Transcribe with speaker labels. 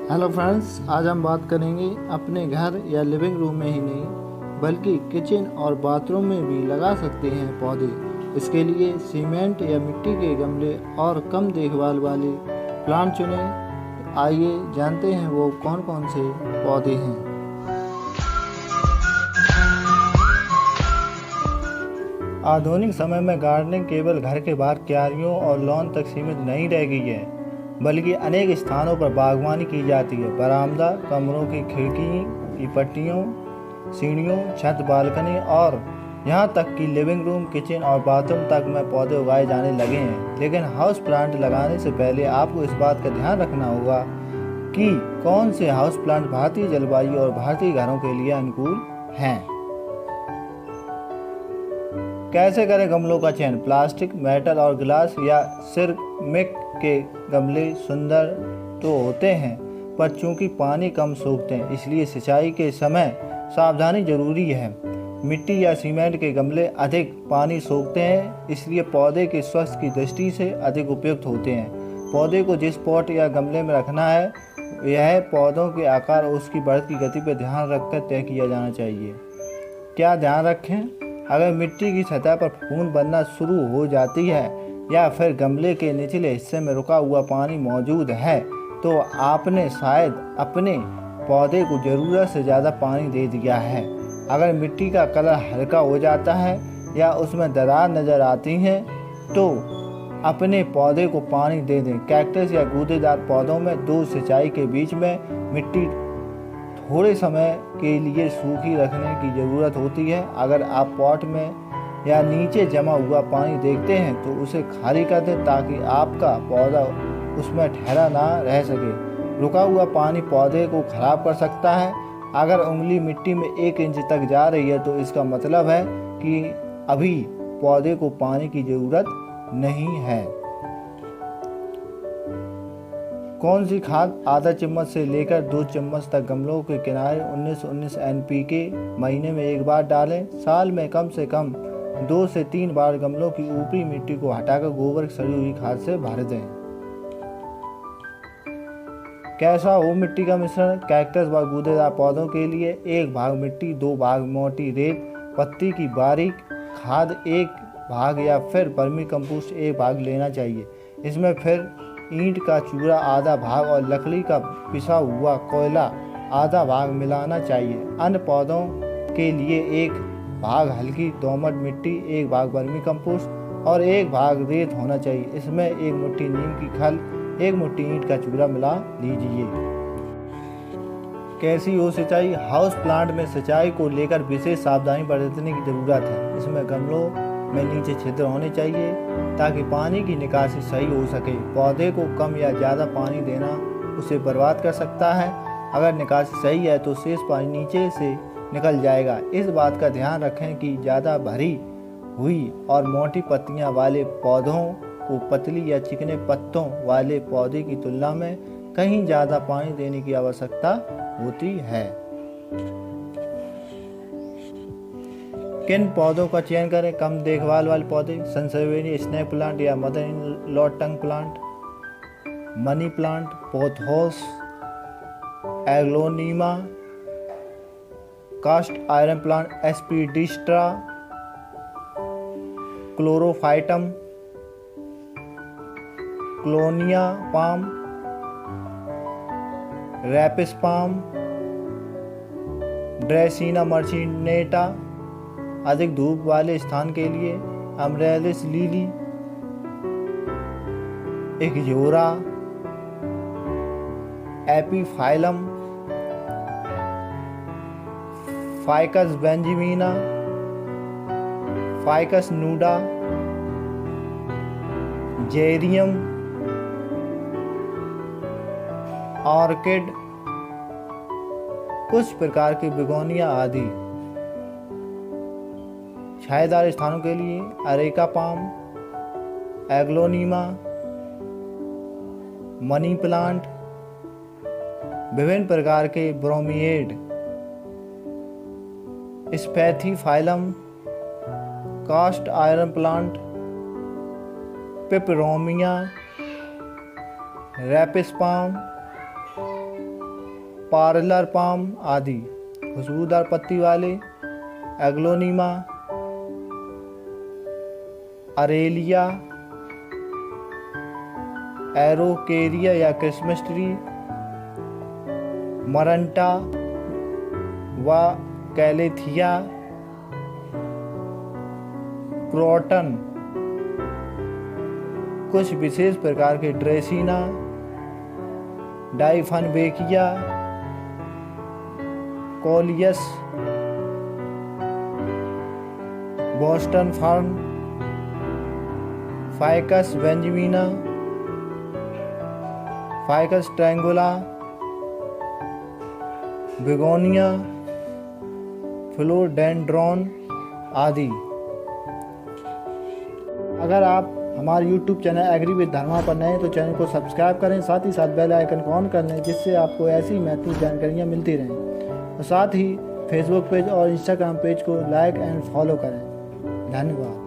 Speaker 1: Hello friends, आज हम बात करेंगे अपने घर या लिविंग रूम में ही नहीं बल्कि किचन और बाथरूम में भी लगा सकते हैं पौधे। इसके लिए सीमेंट या मिट्टी के गमले और कम देखभाल वाले प्लांट चुनें। आइए जानते हैं वो कौन कौन से पौधे हैं। आधुनिक समय में गार्डनिंग केवल घर के बाहर क्यारियों और लॉन तक सीमित नहीं रह गई है, बल्कि अनेक स्थानों पर बागवानी की जाती है। बरामदा, कमरों की खिड़की की पट्टियों, सीढ़ियों, छत, बालकनी और यहाँ तक कि लिविंग रूम, किचन और बाथरूम तक में पौधे उगाए जाने लगे हैं। लेकिन हाउस प्लांट लगाने से पहले आपको इस बात का ध्यान रखना होगा कि कौन से हाउस प्लांट भारतीय जलवायु और भारतीय घरों के लिए अनुकूल हैं। कैसे करें गमलों का चयन? प्लास्टिक, मेटल और ग्लास या सिरेमिक के गमले सुंदर तो होते हैं, पर चूंकि पानी कम सोखते हैं, इसलिए सिंचाई के समय सावधानी जरूरी है। मिट्टी या सीमेंट के गमले अधिक पानी सोखते हैं, इसलिए पौधे के स्वास्थ्य की दृष्टि से अधिक उपयुक्त होते हैं। पौधे को जिस पॉट या गमले में रखना है, यह पौधों के आकार और उसकी बढ़त की गति पर ध्यान रखकर तय किया जाना चाहिए। क्या ध्यान रखें? अगर मिट्टी की सतह पर फूंद बनना शुरू हो जाती है या फिर गमले के निचले हिस्से में रुका हुआ पानी मौजूद है, तो आपने शायद अपने पौधे को ज़रूरत से ज़्यादा पानी दे दिया है। अगर मिट्टी का कलर हल्का हो जाता है या उसमें दरार नज़र आती है, तो अपने पौधे को पानी दे दें। कैक्टस या गूदेदार पौधों में दो सिंचाई के बीच में मिट्टी थोड़े समय के लिए सूखी रखने की ज़रूरत होती है। अगर आप पॉट में या नीचे जमा हुआ पानी देखते हैं तो उसे खाली कर दें, ताकि आपका पौधा उसमें ठहरा ना रह सके। रुका हुआ पानी पौधे को खराब कर सकता है। अगर उंगली मिट्टी में 1 इंच तक जा रही है तो इसका मतलब है कि अभी पौधे को पानी की ज़रूरत नहीं है। कौन सी खाद? आधा चम्मच से लेकर 2 चम्मच तक गमलों के किनारे 19-19 NPK महीने में 1 बार डालें। साल में कम से कम 2 से 3 बार गमलों की ऊपरी मिट्टी को हटाकर गोबर की सड़ी हुई खाद से भर दें। कैसा हो मिट्टी का मिश्रण? कैक्टस व गूदेदार पौधों के लिए 1 भाग मिट्टी, 2 भाग मोटी रेत, पत्ती की बारीक खाद 1 भाग या फिर वर्मी कंपोस्ट 1 भाग लेना चाहिए। इसमें फिर ईंट का चूरा आधा भाग और लकड़ी का पिसा हुआ कोयला आधा भाग मिलाना चाहिए। अन्य पौधों के लिए 1 भाग हल्की दोमट मिट्टी, 1 भाग वर्मी कंपोस्ट और 1 भाग रेत होना चाहिए। इसमें 1 मुट्ठी नीम की खल, 1 मुट्ठी ईंट का चूरा मिला लीजिए। कैसी हो सिंचाई? हाउस प्लांट में सिंचाई को लेकर विशेष सावधानी बरतने की जरूरत है। इसमें गमलों में नीचे छिद्र होने चाहिए ताकि पानी की निकासी सही हो सके। पौधे को कम या ज़्यादा पानी देना उसे बर्बाद कर सकता है। अगर निकासी सही है तो शेष पानी नीचे से निकल जाएगा। इस बात का ध्यान रखें कि ज़्यादा भरी हुई और मोटी पत्तियां वाले पौधों को पतली या चिकने पत्तों वाले पौधे की तुलना में कहीं ज़्यादा पानी देने की आवश्यकता होती है। किन पौधों का चयन करें? कम देखभाल वाले पौधे, सनसवेरिया स्नेक प्लांट या mother in law tongue plant, money plant, pothos, aglaonema, cast iron plant, aspidistra, chlorophytum, क्लोनिया palm, rhapis palm, dracaena marginata. अधिक धूप वाले स्थान के लिए amaryllis lily, ixora, epiphyllum, ficus benjamina, ficus nuda, geranium, orchid, कुछ प्रकार की बिगोनिया आदि। छायादार स्थानों के लिए areca palm, aglaonema, money plant, विभिन्न प्रकार के bromeliad, spathiphyllum, cast iron plant, peperomia, rhapis palm, parlour palm आदि। खुशबूदार पत्ती वाले एग्लोनीमा, अरेलिया, एरोकेरिया या क्रिसमस ट्री, मरंटा व कैलेथिया, क्रोटन, कुछ विशेष प्रकार के dracaena, dieffenbachia, coleus, Boston fern, ficus benjamina, ficus triangularis, begonia, philodendron आदि। अगर आप हमारे YouTube channel agri with Dharma पर नए हैं तो चैनल को सब्सक्राइब करें, साथ ही साथ बेल आइकन को ऑन कर लें, जिससे आपको ऐसी महत्वपूर्ण जानकारियाँ मिलती रहें। और साथ ही फेसबुक पेज और इंस्टाग्राम पेज को लाइक एंड फॉलो करें। धन्यवाद।